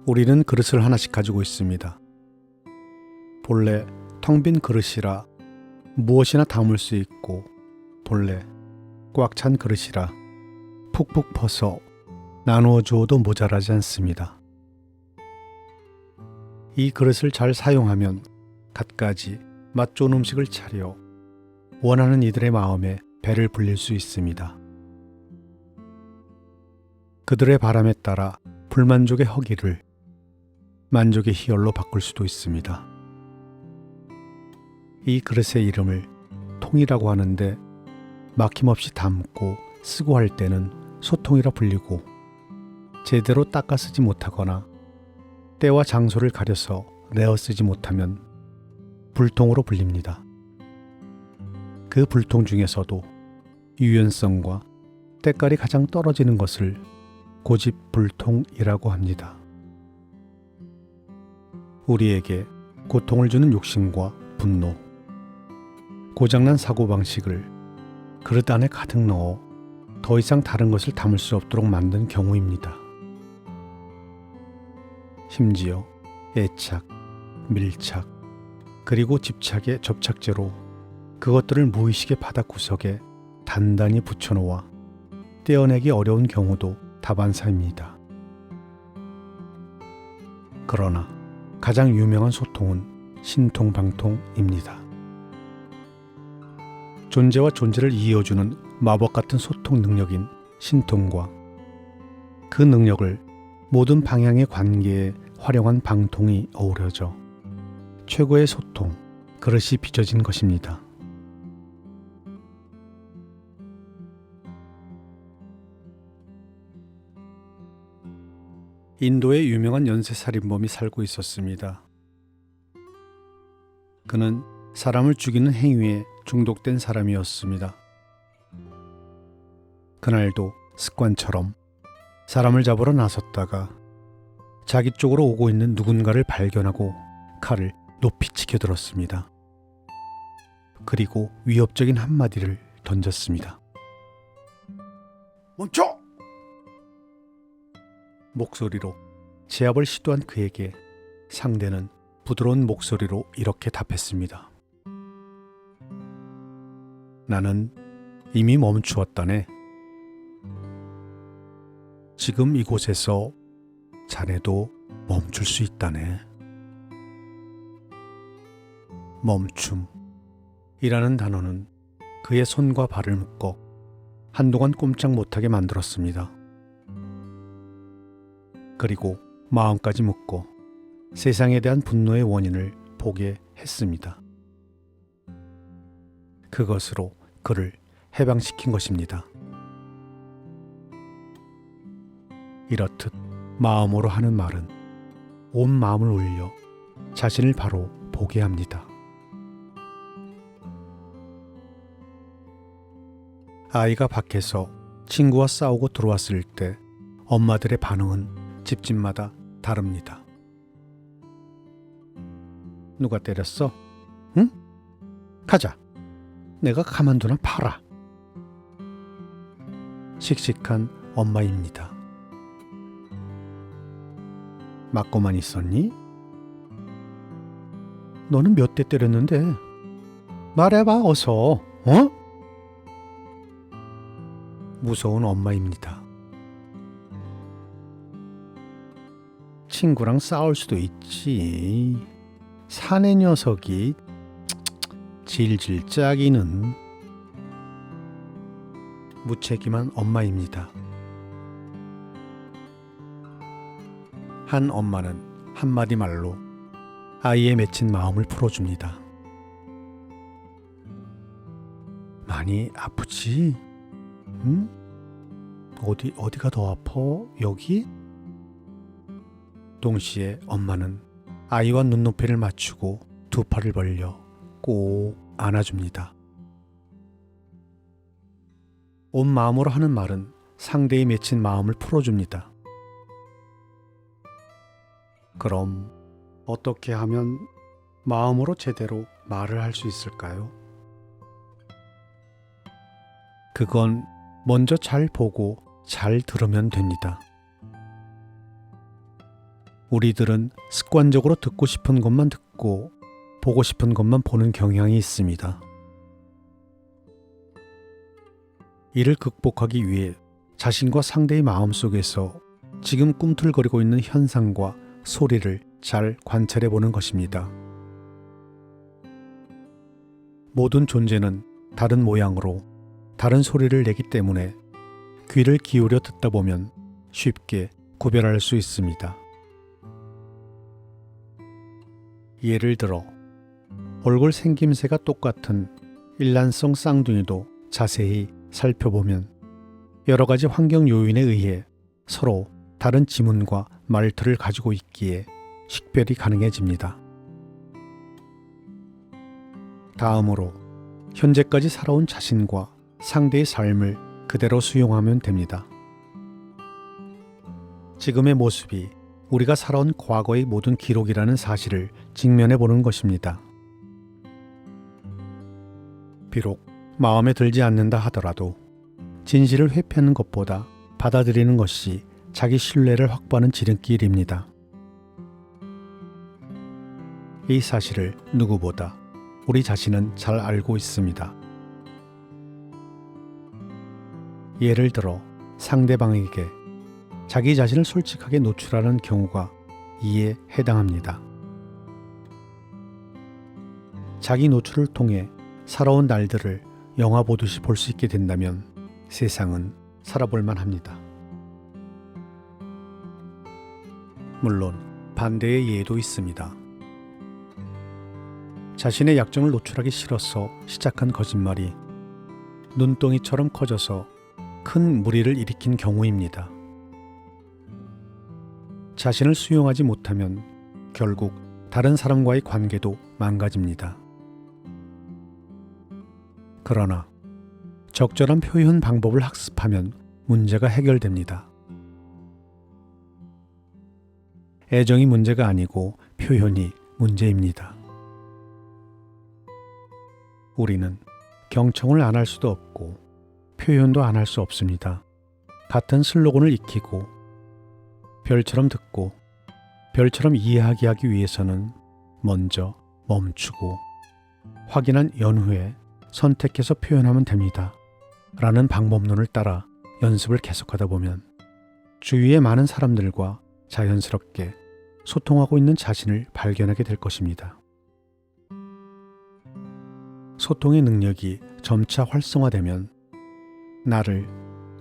우리는 그릇을 하나씩 가지고 있습니다. 본래 텅 빈 그릇이라 무엇이나 담을 수 있고, 본래 꽉 찬 그릇이라 푹푹 퍼서 나누어 주어도 모자라지 않습니다. 이 그릇을 잘 사용하면 갖가지 맛 좋은 음식을 차려 원하는 이들의 마음에 배를 불릴 수 있습니다. 그들의 바람에 따라 불만족의 허기를 만족의 희열로 바꿀 수도 있습니다. 이 그릇의 이름을 통이라고 하는데, 막힘없이 담고 쓰고 할 때는 소통이라 불리고, 제대로 닦아 쓰지 못하거나 때와 장소를 가려서 내어 쓰지 못하면 불통으로 불립니다. 그 불통 중에서도 유연성과 때깔이 가장 떨어지는 것을 고집불통이라고 합니다. 우리에게 고통을 주는 욕심과 분노, 고장난 사고방식을 그릇 안에 가득 넣어 더 이상 다른 것을 담을 수 없도록 만든 경우입니다. 심지어 애착, 밀착, 그리고 집착의 접착제로 그것들을 무의식의 바닥 구석에 단단히 붙여놓아 떼어내기 어려운 경우도 다반사입니다. 그러나 가장 유명한 소통은 신통방통입니다. 존재와 존재를 이어주는 마법 같은 소통 능력인 신통과 그 능력을 모든 방향의 관계에 활용한 방통이 어우러져 최고의 소통, 그릇이 빚어진 것입니다. 인도에 유명한 연쇄살인범이 살고 있었습니다. 그는 사람을 죽이는 행위에 중독된 사람이었습니다. 그날도 습관처럼 사람을 잡으러 나섰다가 자기 쪽으로 오고 있는 누군가를 발견하고 칼을 높이 치켜들었습니다. 그리고 위협적인 한마디를 던졌습니다. 멈춰! 목소리로 제압을 시도한 그에게 상대는 부드러운 목소리로 이렇게 답했습니다. 나는 이미 멈추었다네. 지금 이곳에서 자네도 멈출 수 있다네. 멈춤이라는 단어는 그의 손과 발을 묶어 한동안 꼼짝 못하게 만들었습니다. 그리고 마음까지 묶고 세상에 대한 분노의 원인을 보게 했습니다. 그것으로 그를 해방시킨 것입니다. 이렇듯 마음으로 하는 말은 온 마음을 올려 자신을 바로 보게 합니다. 아이가 밖에서 친구와 싸우고 들어왔을 때 엄마들의 반응은 집집마다 다릅니다. 누가 때렸어? 응? 가자. 내가 가만두나 봐라. 씩씩한 엄마입니다. 맞고만 있었니? 너는 몇 대 때렸는데? 말해봐 어서. 어? 무서운 엄마입니다. 친구랑 싸울 수도 있지. 사내 녀석이 질질 짜기는. 무책임한 엄마입니다. 한 엄마는 한마디 말로 아이의 맺힌 마음을 풀어줍니다. 많이 아프지? 응? 어디가 더 아파? 여기? 동시에 엄마는 아이와 눈높이를 맞추고 두 팔을 벌려 꼭 안아줍니다. 온 마음으로 하는 말은 상대의 맺힌 마음을 풀어줍니다. 그럼 어떻게 하면 마음으로 제대로 말을 할 수 있을까요? 그건 먼저 잘 보고 잘 들으면 됩니다. 우리들은 습관적으로 듣고 싶은 것만 듣고 보고 싶은 것만 보는 경향이 있습니다. 이를 극복하기 위해 자신과 상대의 마음속에서 지금 꿈틀거리고 있는 현상과 소리를 잘 관찰해 보는 것입니다. 모든 존재는 다른 모양으로 다른 소리를 내기 때문에 귀를 기울여 듣다 보면 쉽게 구별할 수 있습니다. 예를 들어 얼굴 생김새가 똑같은 일란성 쌍둥이도 자세히 살펴보면 여러 가지 환경 요인에 의해 서로 다른 지문과 말투를 가지고 있기에 식별이 가능해집니다. 다음으로 현재까지 살아온 자신과 상대의 삶을 그대로 수용하면 됩니다. 지금의 모습이 우리가 살아온 과거의 모든 기록이라는 사실을 직면해 보는 것입니다. 비록 마음에 들지 않는다 하더라도 진실을 회피하는 것보다 받아들이는 것이 자기 신뢰를 확보하는 지름길입니다. 이 사실을 누구보다 우리 자신은 잘 알고 있습니다. 예를 들어 상대방에게 자기 자신을 솔직하게 노출하는 경우가 이에 해당합니다. 자기 노출을 통해 살아온 날들을 영화 보듯이 볼 수 있게 된다면 세상은 살아볼 만합니다. 물론 반대의 예도 있습니다. 자신의 약점을 노출하기 싫어서 시작한 거짓말이 눈덩이처럼 커져서 큰 무리를 일으킨 경우입니다. 자신을 수용하지 못하면 결국 다른 사람과의 관계도 망가집니다. 그러나 적절한 표현 방법을 학습하면 문제가 해결됩니다. 애정이 문제가 아니고 표현이 문제입니다. 우리는 경청을 안 할 수도 없고 표현도 안 할 수 없습니다. 같은 슬로건을 익히고 별처럼 듣고 별처럼 이해하게 하기 위해서는 먼저 멈추고 확인한 연후에 선택해서 표현하면 됩니다. 라는 방법론을 따라 연습을 계속하다 보면 주위의 많은 사람들과 자연스럽게 소통하고 있는 자신을 발견하게 될 것입니다. 소통의 능력이 점차 활성화되면 나를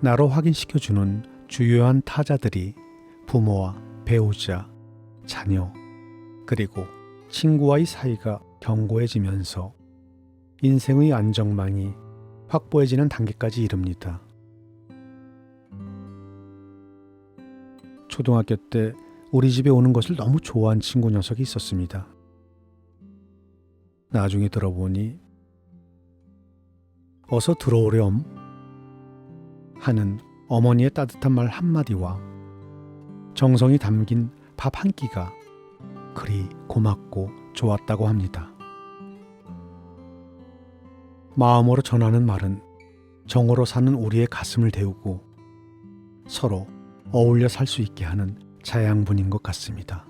나로 확인시켜주는 주요한 타자들이 부모와 배우자, 자녀, 그리고 친구와의 사이가 견고해지면서 인생의 안정망이 확보해지는 단계까지 이릅니다. 초등학교 때 우리 집에 오는 것을 너무 좋아한 친구 녀석이 있었습니다. 나중에 들어보니 어서 들어오렴 하는 어머니의 따뜻한 말 한마디와 정성이 담긴 밥 한 끼가 그리 고맙고 좋았다고 합니다. 마음으로 전하는 말은 정으로 사는 우리의 가슴을 데우고 서로 어울려 살 수 있게 하는 자양분인 것 같습니다.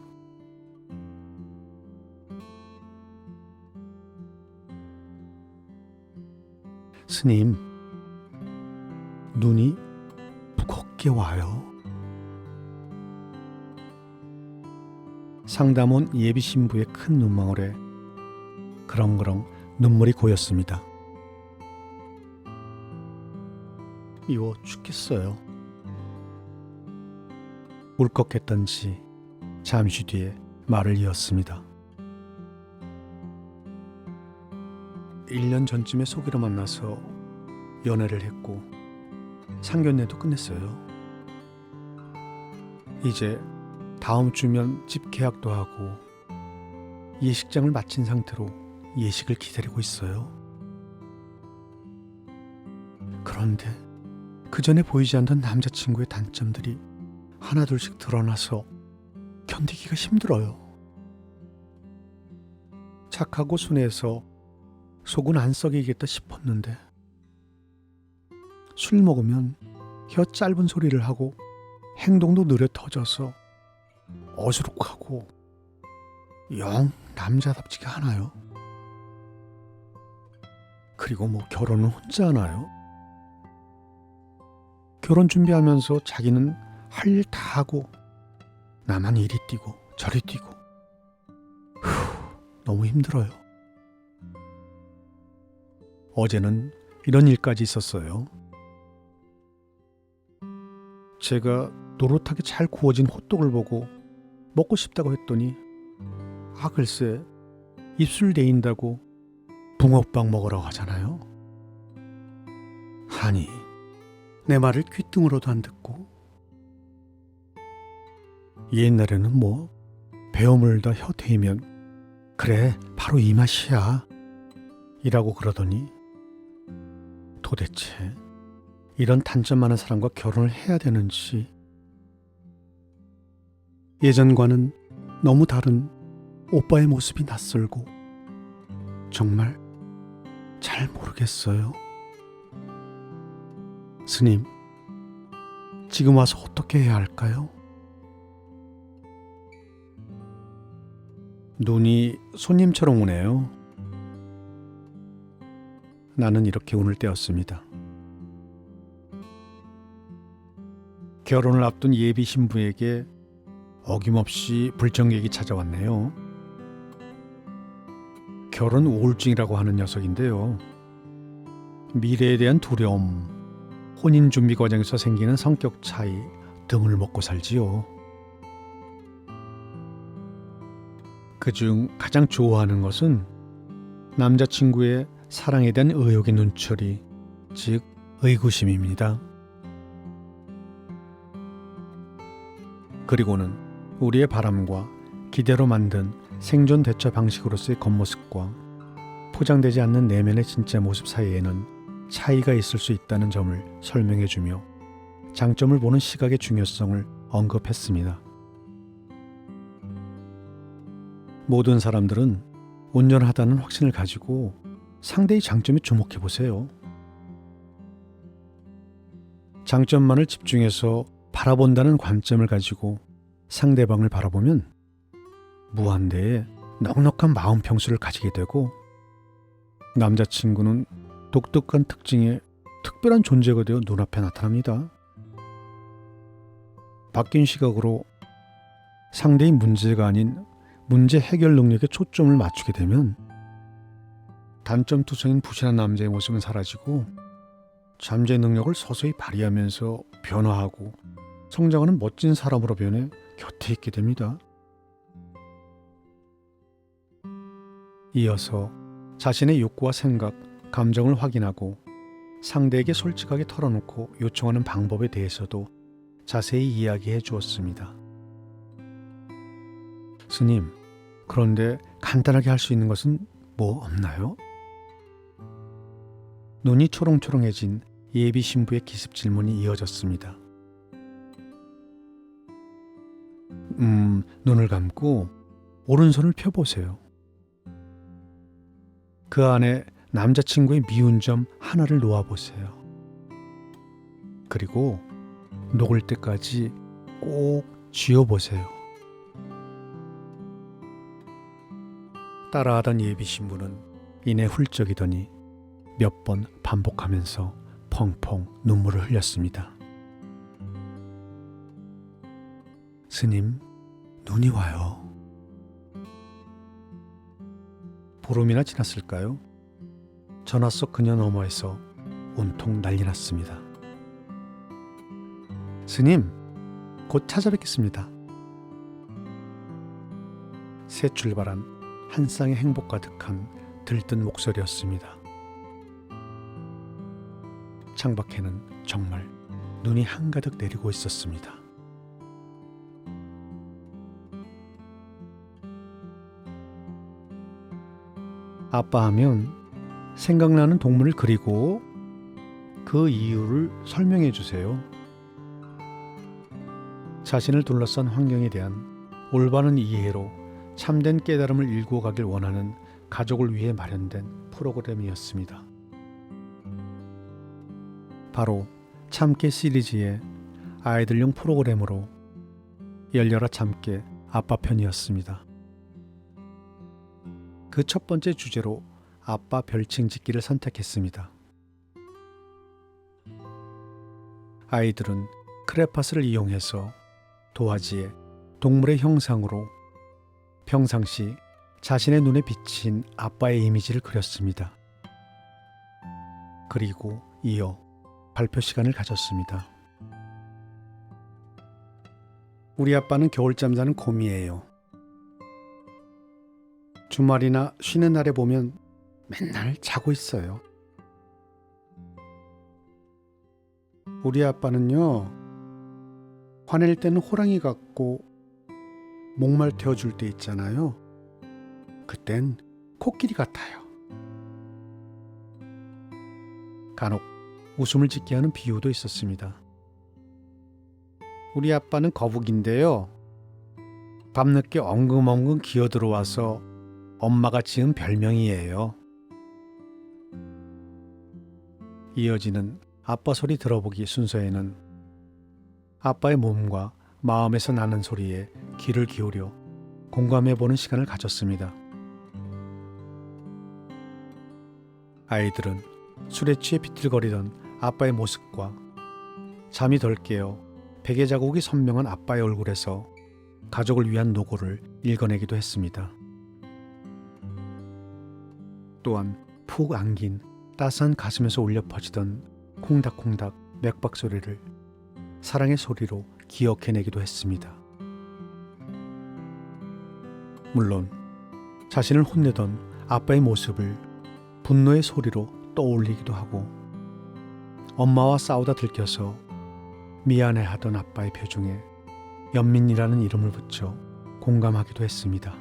스님, 눈이 무겁게 와요. 상담원 예비 신부의 큰 눈망울에 그렁그렁 눈물이 고였습니다. 미워 죽겠어요. 울컥했던지 잠시 뒤에 말을 이었습니다. 1년 전쯤에 소개로 만나서 연애를 했고 상견례도 끝냈어요. 이제 다음 주면 집 계약도 하고 예식장을 마친 상태로 예식을 기다리고 있어요. 그런데 그 전에 보이지 않던 남자친구의 단점들이 하나둘씩 드러나서 견디기가 힘들어요. 착하고 순해서 속은 안 썩이겠다 싶었는데 술 먹으면 혀 짧은 소리를 하고 행동도 느려 터져서 어수룩하고 영 남자답지가 않아요. 그리고 뭐 결혼은 혼자 하나요? 결혼 준비하면서 자기는 할 일 다 하고 나만 이리 뛰고 저리 뛰고 너무 힘들어요. 어제는 이런 일까지 있었어요. 제가 노릇하게 잘 구워진 호떡을 보고 먹고 싶다고 했더니 글쎄 입술 데인다고 붕어빵 먹으라고 하잖아요. 아니 내 말을 귓등으로도 안 듣고 옛날에는 뭐 배어물다 혀 대이면 그래 바로 이 맛이야 이라고 그러더니 도대체 이런 단점 많은 사람과 결혼을 해야 되는지 예전과는 너무 다른 오빠의 모습이 낯설고 정말 잘 모르겠어요. 스님, 지금 와서 어떻게 해야 할까요? 눈이 손님처럼 오네요. 나는 이렇게 운을 떼었습니다. 결혼을 앞둔 예비 신부에게 어김없이 불청객이 찾아왔네요. 결혼 우울증이라고 하는 녀석인데요. 미래에 대한 두려움, 혼인 준비 과정에서 생기는 성격 차이 등을 먹고 살지요. 그중 가장 좋아하는 것은 남자친구의 사랑에 대한 의욕의 눈초리, 즉 의구심입니다. 그리고는 우리의 바람과 기대로 만든 생존 대처 방식으로서의 겉모습과 포장되지 않는 내면의 진짜 모습 사이에는 차이가 있을 수 있다는 점을 설명해주며 장점을 보는 시각의 중요성을 언급했습니다. 모든 사람들은 온전하다는 확신을 가지고 상대의 장점에 주목해보세요. 장점만을 집중해서 바라본다는 관점을 가지고 상대방을 바라보면 무한대의 넉넉한 마음 평수를 가지게 되고 남자친구는 독특한 특징의 특별한 존재가 되어 눈앞에 나타납니다. 바뀐 시각으로 상대의 문제가 아닌 문제 해결 능력에 초점을 맞추게 되면 단점투성인 부실한 남자의 모습은 사라지고 잠재 능력을 서서히 발휘하면서 변화하고 성장하는 멋진 사람으로 변해 곁에 있게 됩니다. 이어서 자신의 욕구와 생각, 감정을 확인하고 상대에게 솔직하게 털어놓고 요청하는 방법에 대해서도 자세히 이야기해 주었습니다. 스님, 그런데 간단하게 할 수 있는 것은 뭐 없나요? 눈이 초롱초롱해진 예비 신부의 기습 질문이 이어졌습니다. 눈을 감고 오른손을 펴보세요. 그 안에 남자친구의 미운 점 하나를 놓아보세요. 그리고 녹을 때까지 꼭 쥐어보세요. 따라하던 예비 신부는 이내 훌쩍이더니 몇 번 반복하면서 펑펑 눈물을 흘렸습니다. 스님, 눈이 와요. 보름이나 지났을까요? 전화 속 그녀 너머에서 온통 난리 났습니다. 스님, 곧 찾아뵙겠습니다. 새 출발한 한 쌍의 행복 가득한 들뜬 목소리였습니다. 창밖에는 정말 눈이 한가득 내리고 있었습니다. 아빠 하면 생각나는 동물을 그리고 그 이유를 설명해 주세요. 자신을 둘러싼 환경에 대한 올바른 이해로 참된 깨달음을 일구어 가길 원하는 가족을 위해 마련된 프로그램이었습니다. 바로 참깨 시리즈의 아이들용 프로그램으로 열려라 참깨 아빠 편이었습니다. 그 첫 번째 주제로 아빠 별칭 짓기를 선택했습니다. 아이들은 크레파스를 이용해서 도화지에 동물의 형상으로 평상시 자신의 눈에 비친 아빠의 이미지를 그렸습니다. 그리고 이어 발표 시간을 가졌습니다. 우리 아빠는 겨울잠 자는 곰이에요. 주말이나 쉬는 날에 보면 맨날 자고 있어요. 우리 아빠는요, 화낼 때는 호랑이 같고 목말 태워줄 때 있잖아요. 그땐 코끼리 같아요. 간혹 웃음을 짓게 하는 비유도 있었습니다. 우리 아빠는 거북인데요. 밤늦게 엉금엉금 기어들어와서 엄마가 지은 별명이에요. 이어지는 아빠 소리 들어보기 순서에는 아빠의 몸과 마음에서 나는 소리에 귀를 기울여 공감해보는 시간을 가졌습니다. 아이들은 술에 취해 비틀거리던 아빠의 모습과 잠이 덜 깨어 베개 자국이 선명한 아빠의 얼굴에서 가족을 위한 노고를 읽어내기도 했습니다. 또한 푹 안긴 따스한 가슴에서 울려 퍼지던 콩닥콩닥 맥박 소리를 사랑의 소리로 기억해내기도 했습니다. 물론 자신을 혼내던 아빠의 모습을 분노의 소리로 떠올리기도 하고 엄마와 싸우다 들켜서 미안해하던 아빠의 표정에 연민이라는 이름을 붙여 공감하기도 했습니다.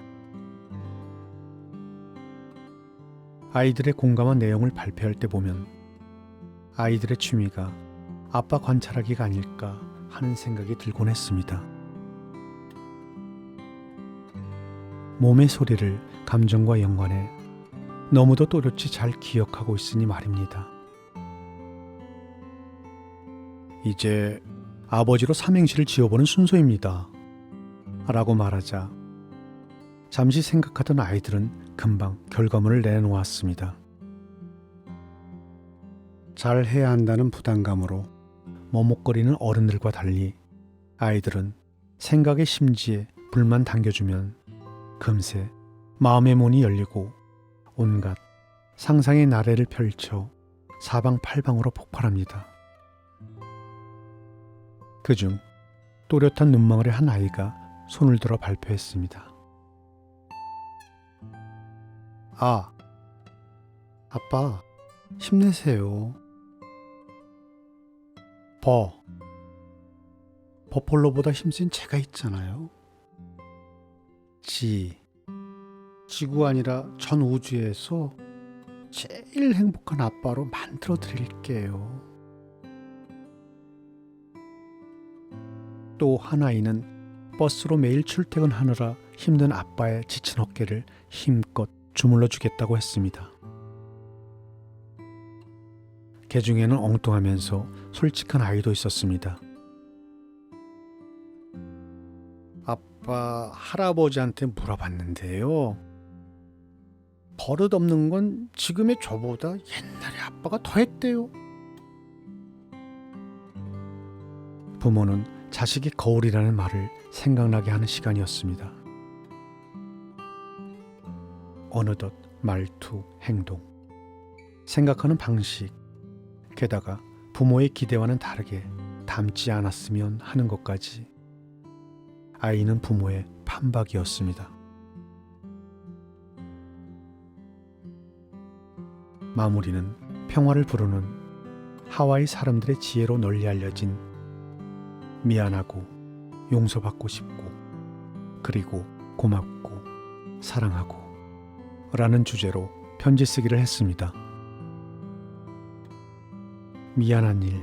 아이들의 공감한 내용을 발표할 때 보면 아이들의 취미가 아빠 관찰하기가 아닐까 하는 생각이 들곤 했습니다. 몸의 소리를 감정과 연관해 너무도 또렷이 잘 기억하고 있으니 말입니다. 이제 아버지로 삼행시를 지어보는 순서입니다. 라고 말하자 잠시 생각하던 아이들은 금방 결과물을 내놓았습니다. 잘 해야 한다는 부담감으로 머뭇거리는 어른들과 달리 아이들은 생각의 심지에 불만 당겨주면 금세 마음의 문이 열리고 온갖 상상의 나래를 펼쳐 사방팔방으로 폭발합니다. 그중 또렷한 눈망울의 한 아이가 손을 들어 발표했습니다. 아빠, 힘내세요. 버펄로보다 힘센 제가 있잖아요. 지구 아니라 전 우주에서 제일 행복한 아빠로 만들어 드릴게요. 또 한 아이는 버스로 매일 출퇴근하느라 힘든 아빠의 지친 어깨를 힘껏 주물러 주겠다고 했습니다. 개 중에는 엉뚱하면서 솔직한 아이도 있었습니다. 아빠, 할아버지한테 물어봤는데요. 버릇없는 건 지금의 저보다 옛날에 아빠가 더 했대요. 부모는 자식이 거울이라는 말을 생각나게 하는 시간이었습니다. 어느덧 말투, 행동, 생각하는 방식, 게다가 부모의 기대와는 다르게 닮지 않았으면 하는 것까지 아이는 부모의 판박이었습니다. 마무리는 평화를 부르는 하와이 사람들의 지혜로 널리 알려진 미안하고 용서받고 싶고 그리고 고맙고 사랑하고 라는 주제로 편지 쓰기를 했습니다. 미안한 일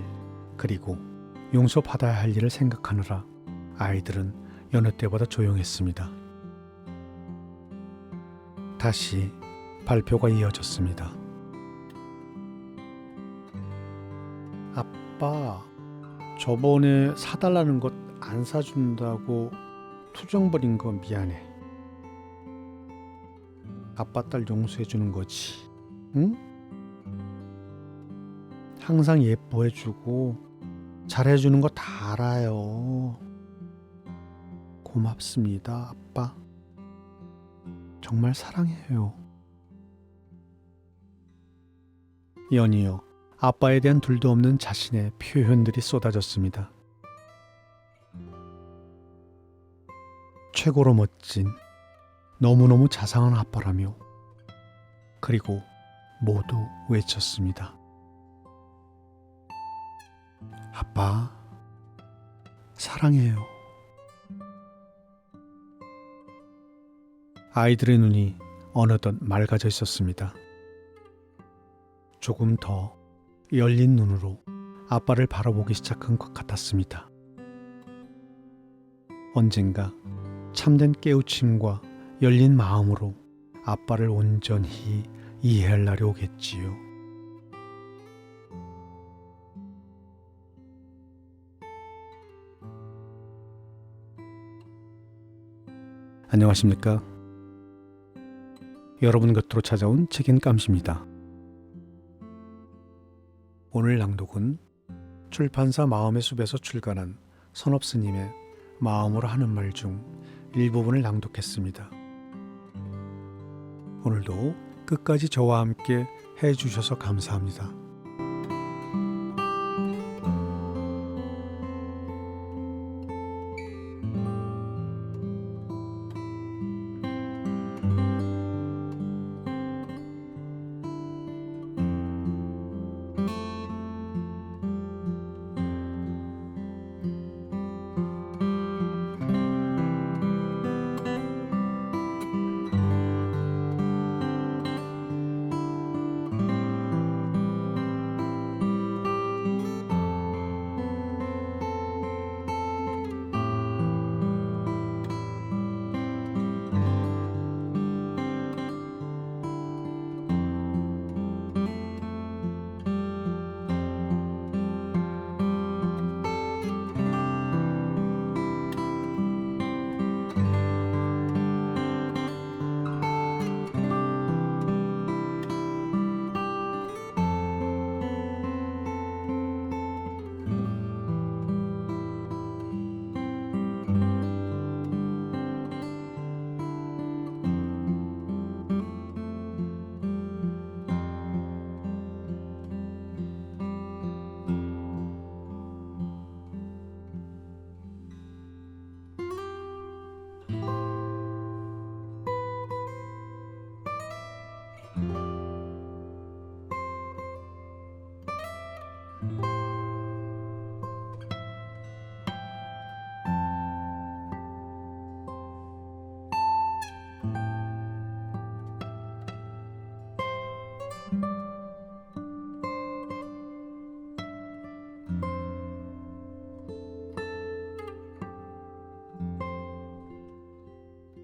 그리고 용서받아야 할 일을 생각하느라 아이들은 여느 때보다 조용했습니다. 다시 발표가 이어졌습니다. 아빠, 저번에 사달라는 것 안 사준다고 투정 부린 거 미안해. 아빠 딸 용서해 주는 거지. 응? 항상 예뻐해 주고 잘해 주는 거 다 알아요. 고맙습니다, 아빠. 정말 사랑해요. 연이어 아빠에 대한 둘도 없는 자신의 표현들이 쏟아졌습니다. 최고로 멋진, 너무너무 자상한 아빠라며 그리고 모두 외쳤습니다. 아빠, 사랑해요. 아이들의 눈이 어느덧 맑아져 있었습니다. 조금 더 열린 눈으로 아빠를 바라보기 시작한 것 같았습니다. 언젠가 참된 깨우침과 열린 마음으로 아빠를 온전히 이해할 날이 오겠지요. 안녕하십니까? 여러분 곁으로 찾아온 책인 깜시입니다. 오늘 낭독은 출판사 마음의 숲에서 출간한 선업스님의 마음으로 하는 말 중 일부분을 낭독했습니다. 오늘도 끝까지 저와 함께 해주셔서 감사합니다.